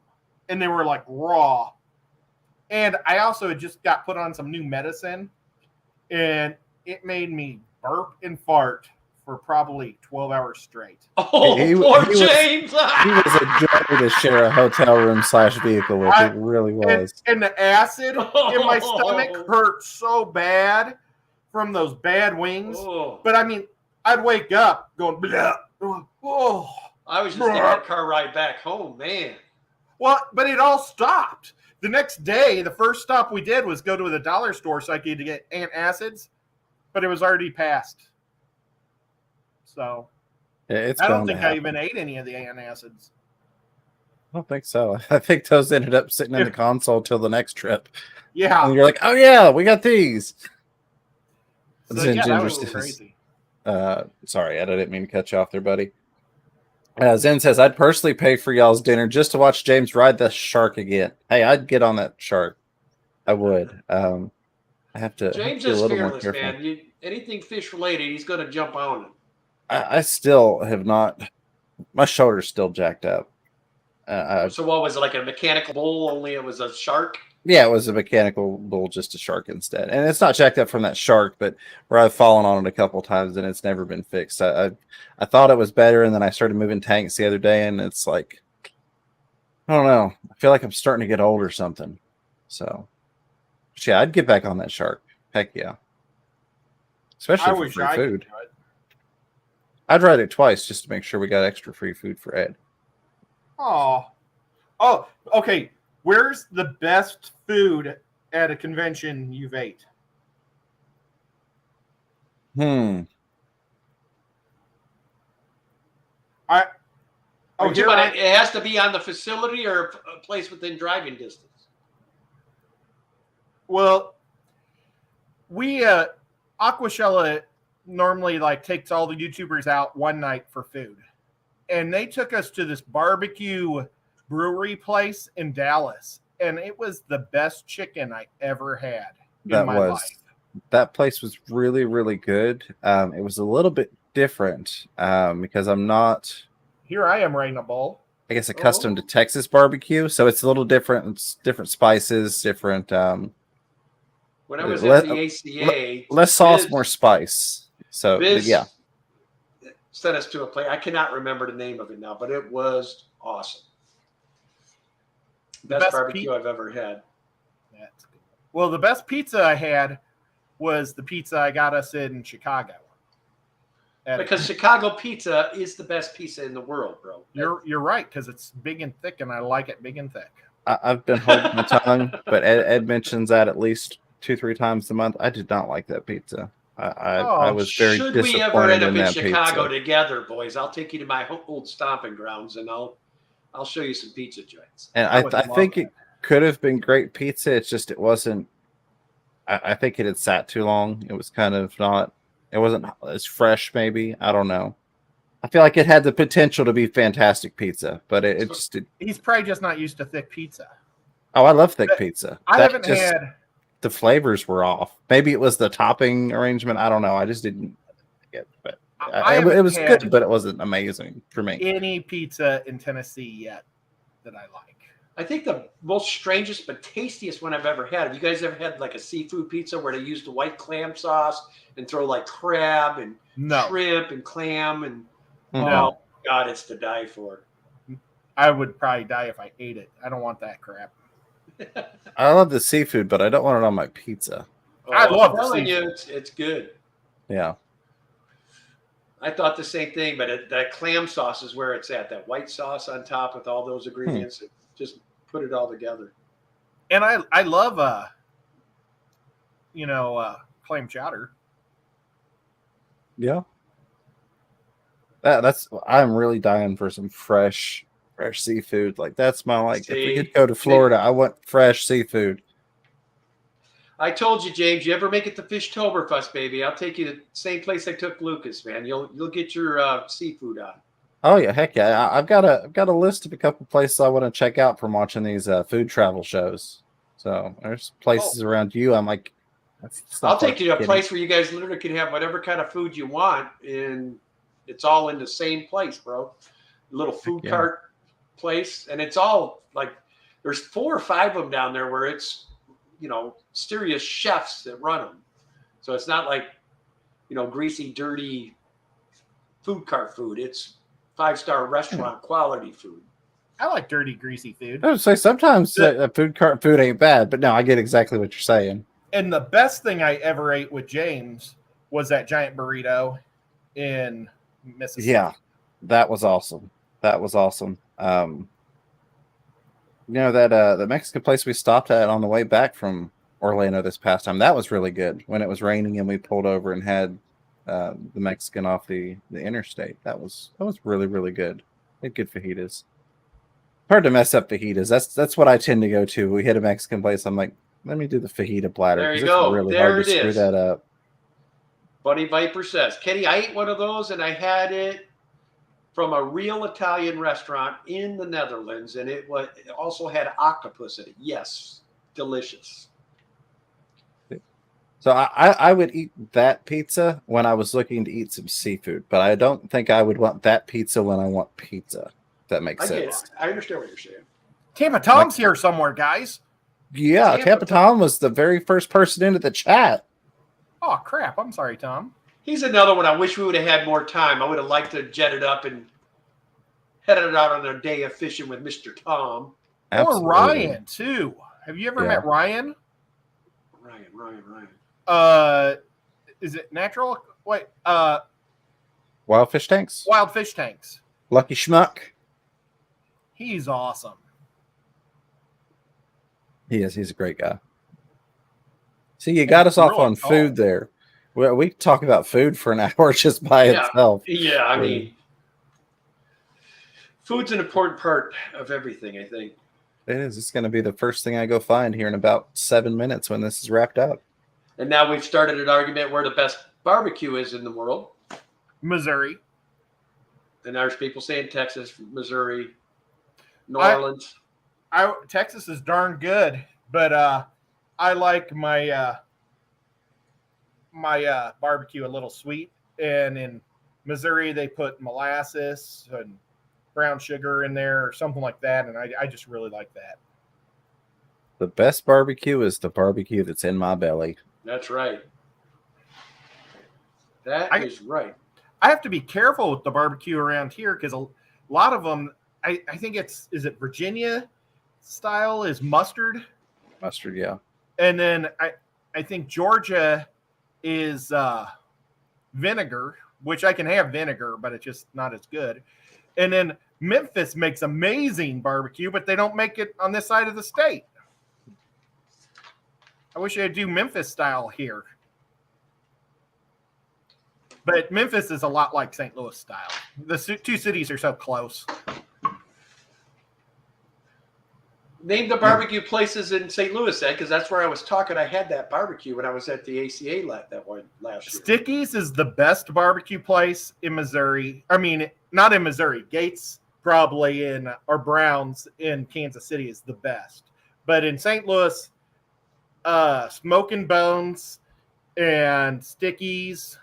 and they were like raw. And I also had just got put on some new medicine, and it made me burp and fart for probably 12 hours straight. Oh, poor James! He was a joy to share a hotel room / vehicle with. It really was. And the acid in my stomach hurt so bad from those bad wings. Oh. But I mean, I'd wake up going, blah, oh. I was just thinking that car ride back home, man. Well, but it all stopped. The next day, the first stop we did was go to the dollar store so I could get antacids, but it was already passed. So I don't think I even ate any of the antacids. I don't think so. I think those ended up sitting in the console till the next trip. Yeah. And you're like, oh yeah, we got these. So, yeah, that was crazy. Sorry, I didn't mean to cut you off there, buddy. Zen says, I'd personally pay for y'all's dinner just to watch James ride the shark again. Hey, I'd get on that shark. I would. I have to. James is a little fearless, more man. Anything fish related, he's going to jump on it. I still have not. My shoulder's still jacked up. So what was it, like a mechanical bull? Only it was a shark. Yeah, it was a mechanical bull, just a shark instead. And it's not jacked up from that shark, but where I've fallen on it a couple of times and it's never been fixed. I thought it was better, and then I started moving tanks the other day, and it's like, I don't know. I feel like I'm starting to get old or something. So, yeah, I'd get back on that shark. Heck yeah. Especially for free food. I'd ride it twice just to make sure we got extra free food for Ed. Oh, okay. Where's the best food at a convention you've ate? It has to be on the facility or a place within driving distance. Well, we Aquashella normally takes all the YouTubers out one night for food, and they took us to this barbecue brewery place in Dallas, and it was the best chicken I ever had in my life. That place was really, really good. It was a little bit different because I'm not. Here I am riding a bull. I guess accustomed to Texas barbecue, so it's a little different. It's different spices, different. When I was at the ACA, less sauce, more spice. So yeah, sent us to a place. I cannot remember the name of it now, but it was awesome. Best barbecue I've ever had. That's good. Well, the best pizza I had was the pizza I got us in Chicago. Because Chicago pizza is the best pizza in the world, bro. You're right, because it's big and thick, and I like it big and thick. I've been holding my tongue, but Ed mentions that at least 2-3 times a month. I did not like that pizza. I was very disappointed in that pizza. Should we ever end up in Chicago together, boys? I'll take you to my old stomping grounds, and I'll show you some pizza joints. And I think it could have been great pizza. It's just it wasn't. I think it had sat too long. It was kind of not. It wasn't as fresh. Maybe I don't know. I feel like it had the potential to be fantastic pizza, but it just. He's probably just not used to thick pizza. Oh, I love thick pizza. I haven't had. The flavors were off. Maybe it was the topping arrangement. I don't know. I just didn't get it. But it was good, but it wasn't amazing for me. Any pizza in Tennessee yet that I like? I think the most strangest but tastiest one I've ever had. Have you guys ever had a seafood pizza where they used the white clam sauce and throw crab and shrimp and clam and oh God, it's to die for. I would probably die if I ate it. I don't want that crap. I love the seafood, but I don't want it on my pizza. I love the seafood. It's good. Yeah. I thought the same thing, but that clam sauce is where it's at. That white sauce on top with all those ingredients. Just put it all together. And I love clam chowder. Yeah. I'm really dying for some fresh seafood. That's my if we could go to Florida, I want fresh seafood. I told you, James. You ever make it to Fishtoberfest, baby? I'll take you to the same place I took Lucas, man. You'll get your seafood on. Oh yeah, heck yeah! I've got a list of a couple places I want to check out from watching these food travel shows. So there's places around you. I'm like, I'll take you to a place where you guys literally can have whatever kind of food you want, and it's all in the same place, bro. Little food cart place, and it's all like there's 4 or 5 of them down there where it's serious chefs that run them. So it's not like greasy, dirty food cart food. It's 5-star restaurant quality food. I like dirty, greasy food. I would say sometimes food cart food ain't bad, but no, I get exactly what you're saying. And the best thing I ever ate with James was that giant burrito in Mississippi. Yeah, that was awesome. That was awesome. The Mexican place we stopped at on the way back from Orlando this past time, that was really good. When it was raining and we pulled over and had the Mexican off the interstate, that was really, really good. They had good fajitas. Hard to mess up fajitas. That's what I tend to go to. We hit a Mexican place. I'm like, let me do the fajita platter. There you It's go. really There hard to it screw is. that up. Bunny Viper says, Kenny, I ate one of those and I had it from a real Italian restaurant in the Netherlands, and it also had octopus in it. Yes, delicious. So I would eat that pizza when I was looking to eat some seafood, but I don't think I would want that pizza when I want pizza. If that makes sense. I understand what you're saying. Tampa Tom's here somewhere, guys. Yeah, Tampa Tom was the very first person into the chat. Oh, crap. I'm sorry, Tom. He's another one. I wish we would have had more time. I would have liked to jet it up and headed out on a day of fishing with Mr. Tom. Absolutely. Or Ryan, too. Have you ever met Ryan? Ryan. Is it natural? Wait, Wild Fish Tanks? Wild Fish Tanks. Lucky Schmuck. He's awesome. He is. He's a great guy. See, you got us off on food there. We talk about food for an hour just by itself. Yeah, I mean, food's an important part of everything, I think. It is. It's going to be the first thing I go find here in about 7 minutes when this is wrapped up. And now we've started an argument where the best barbecue is in the world. Missouri. And there's people saying Texas, Missouri, New Orleans. Texas is darn good, but I like my barbecue a little sweet. And in Missouri, they put molasses and brown sugar in there or something like that, and I just really like that. The best barbecue is the barbecue that's in my belly. That's right. That is right. I have to be careful with the barbecue around here because a lot of them, I think is it Virginia style is mustard? Mustard, yeah. And then I think Georgia is vinegar, which I can have vinegar, but it's just not as good. And then Memphis makes amazing barbecue, but they don't make it on this side of the state. I wish they'd do Memphis style here. But Memphis is a lot like St. Louis style. The two cities are so close. Name the barbecue places in St. Louis, Ed, because that's where I was talking. I had that barbecue when I was at the ACA that one last year. Sticky's is the best barbecue place in Missouri. I mean, not in Missouri. Gates probably or Brown's in Kansas City is the best. But in St. Louis, Smoking Bones and Sticky's.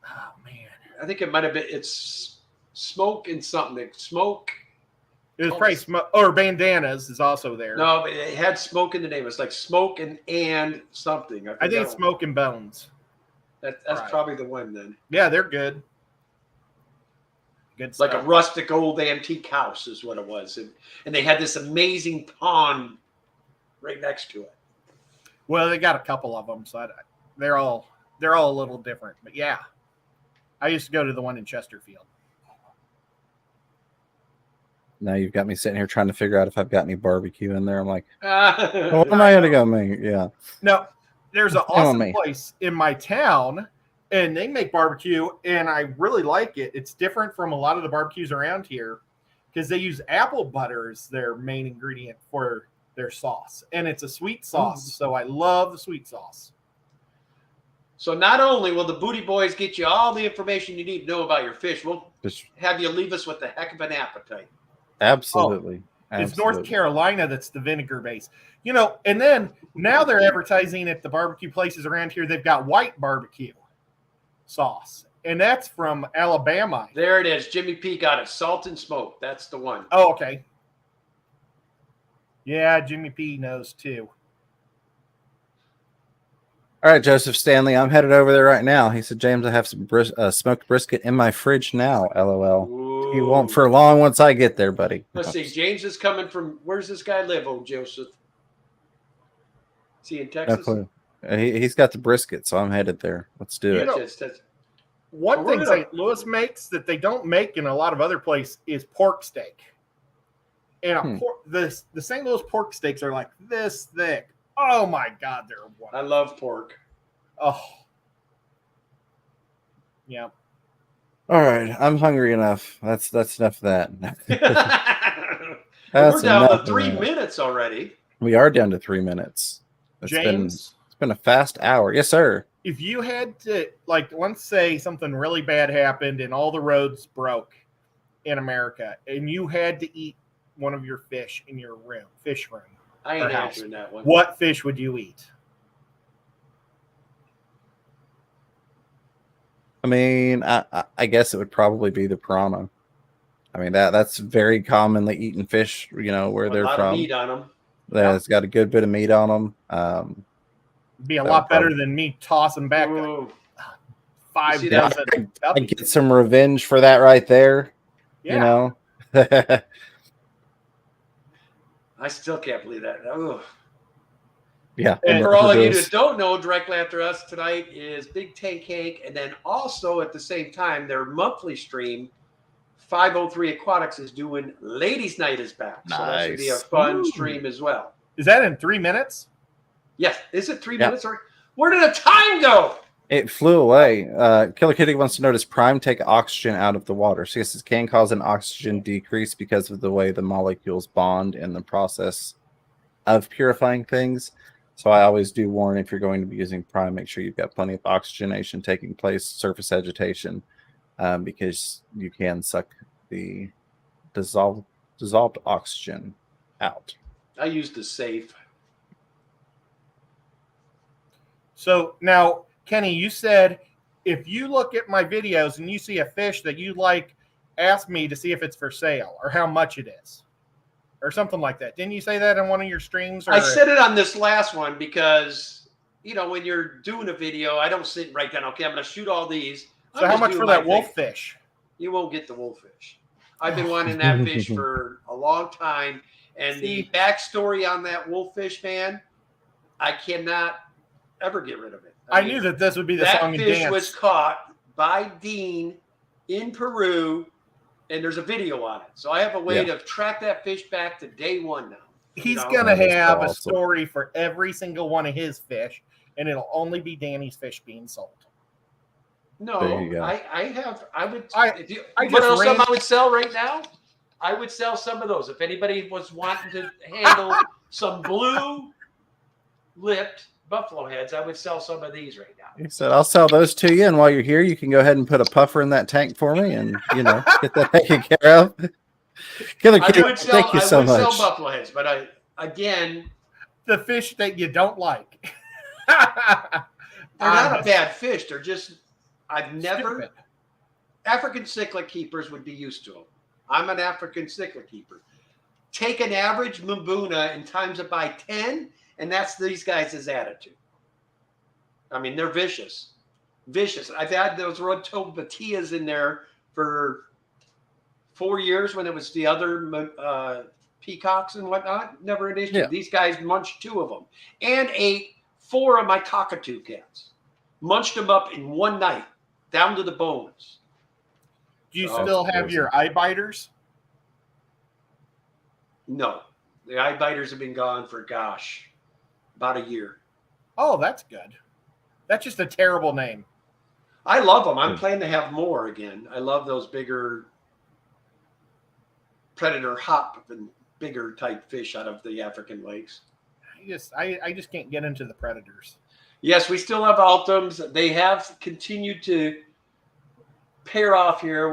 Oh, man. I think it might have been, it's Smoke and something. Smoke. It was probably Smoke, or Bandanas is also there. No, but it had Smoke in the name. It's like Smoke and something. I think it's Smoking Bones. That's right. Probably the one then. Yeah, they're good. Good stuff. Like stuff. a rustic old antique house is what it was. And they had this amazing pond right next to it. Well, they got a couple of them, so they're all a little different. But yeah, I used to go to the one in Chesterfield. Now you've got me sitting here trying to figure out if I've got any barbecue in there. I'm like, what am I going to go make? Yeah. No, there's an awesome place in my town, and they make barbecue, and I really like it. It's different from a lot of the barbecues around here because they use apple butter as their main ingredient for their sauce, and it's a sweet sauce. So I love the sweet sauce. So not only will the Booty Boys get you all the information you need to know about your fish, we'll have you leave us with a heck of an appetite. Absolutely. It's North Carolina that's the vinegar base. You know, and then now they're advertising at the barbecue places around here. They've got white barbecue sauce, and that's from Alabama. There it is. Jimmy P got it. Salt and smoke. That's the one. Oh, okay. Yeah, Jimmy P knows too. All right, Joseph Stanley, I'm headed over there right now. He said, James, I have some smoked brisket in my fridge now, LOL. Ooh. You won't for long once I get there, buddy. Let's see. James is coming from, where's this guy live, old Joseph? Is he in Texas? No clue. He's got the brisket, so I'm headed there. Let's do it. One thing St. Louis makes that they don't make in a lot of other places is pork steak. And the St. Louis pork steaks are like this thick. Oh my God, they're wonderful. I love pork. Oh, yeah. All right, I'm hungry enough. That's enough of that. We're down to 3 minutes already. We are down to 3 minutes. James, it's been a fast hour. Yes, sir. If you had to, like, let's say something really bad happened and all the roads broke in America, and you had to eat one of your fish in your fish room. I ain't answering that one. What fish would you eat? I mean, I guess it would probably be the piranha. I mean, that's very commonly eaten fish, you know, where they're from. A lot of meat on them. Yeah, it's got a good bit of meat on them. Be a lot better than me tossing back 5 dozen. I get some revenge for that right there. Yeah. You know? I still can't believe that. Ugh. Yeah. And for all of you that don't know, directly after us tonight is Big Tank Hank. And then also at the same time, their monthly stream, 503 Aquatics, is doing Ladies Night is back. Nice. So that should be a fun stream as well. Is that in 3 minutes? Yes. Is it 3 minutes? Or where did the time go? It flew away. Killer Kitty wants to know, does Prime take oxygen out of the water? So yes, it can cause an oxygen decrease because of the way the molecules bond in the process of purifying things. So I always do warn, if you're going to be using Prime, make sure you've got plenty of oxygenation taking place, surface agitation, because you can suck the dissolved oxygen out. I used the safe. So now, Kenny, you said if you look at my videos and you see a fish that you like, ask me to see if it's for sale or how much it is or something like that. Didn't you say that in one of your streams? Or... I said it on this last one because, you know, when you're doing a video, I don't sit and write down, okay, I'm going to shoot all these. So how much for that wolf fish? You won't get the wolf fish. I've been wanting that fish for a long time. And the backstory on that wolf fish, man, I cannot ever get rid of it. I knew that this would be the song and dance. That fish was caught by Dean in Peru, and there's a video on it. So I have a way to track that fish back to day one now. He's going to have a story for every single one of his fish, and it'll only be Danny's fish being sold. No, I would sell right now? I would sell some of those. If anybody was wanting to handle some blue-lipped buffalo heads, I would sell some of these right now. He said, I'll sell those to you, and while you're here, you can go ahead and put a puffer in that tank for me and, you know, get that taken care of. Killer Kitty, thank you so much. I would sell buffalo heads, but again... The fish that you don't like. They're not a bad fish. They're just... I've never... Stupid. African cichlid keepers would be used to them. I'm an African cichlid keeper. Take an average Mbuna and times it by 10, and that's these guys' attitude. I mean, they're vicious. Vicious. I've had those red-toed batillas in there for 4 years when it was the other peacocks and whatnot. Never an issue. Yeah. These guys munched 2 of them and ate 4 of my cockatoo cats. Munched them up in one night, down to the bones. Do you still have your eye biters? No. The eye biters have been gone for, about a year. Oh, that's good. That's just a terrible name. I love them. I'm planning to have more again. I love those bigger predator hop and bigger type fish out of the African lakes. I just can't get into the predators. Yes, we still have Ultims. They have continued to pair off here.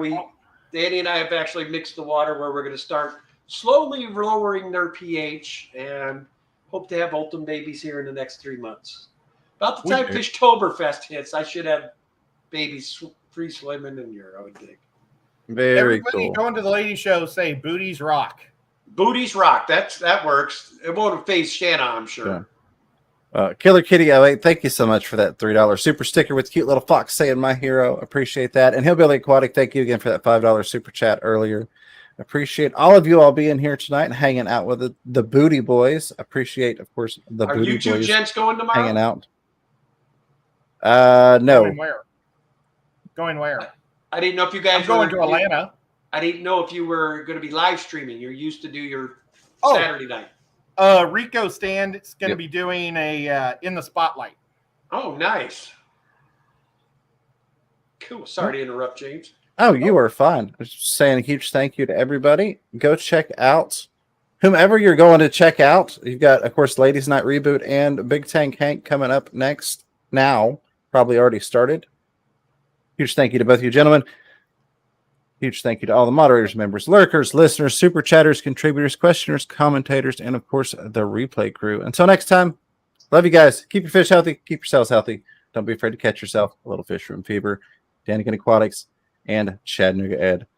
Danny and I have actually mixed the water where we're going to start slowly lowering their pH and hope to have Ultim babies here in the next 3 months. About the time Fishtoberfest hits, I should have babies free swimming in here, I would think. Very Everybody cool. going to the lady show say booties rock. Booties rock. That works. It won't phase Shanna, I'm sure. Killer Kitty 08, thank you so much for that $3 super sticker with cute little fox saying my hero. Appreciate that. And Hillbilly Aquatic, thank you again for that $5 super chat earlier. Appreciate all of you all being here tonight and hanging out with the Booty Boys. Appreciate, of course, the Are Booty you two Boys gents going tomorrow? hanging out. Going No. where? Going where? I didn't know if you guys I'm going were to Atlanta. I didn't know if you were going to be live streaming. You're used to do your Saturday night. Rico Stand is going to be doing a in the spotlight. Oh, nice. Cool. Sorry to interrupt, James. Oh, you are fine. I was just saying a huge thank you to everybody. Go check out whomever you're going to check out. You've got, of course, Ladies Night Reboot and Big Tank Hank coming up next. Now, probably already started. Huge thank you to both of you gentlemen. Huge thank you to all the moderators, members, lurkers, listeners, super chatters, contributors, questioners, commentators, and, of course, the replay crew. Until next time, love you guys. Keep your fish healthy. Keep yourselves healthy. Don't be afraid to catch yourself. A little fish room fever. Danican Aquatics and Chattanooga Ed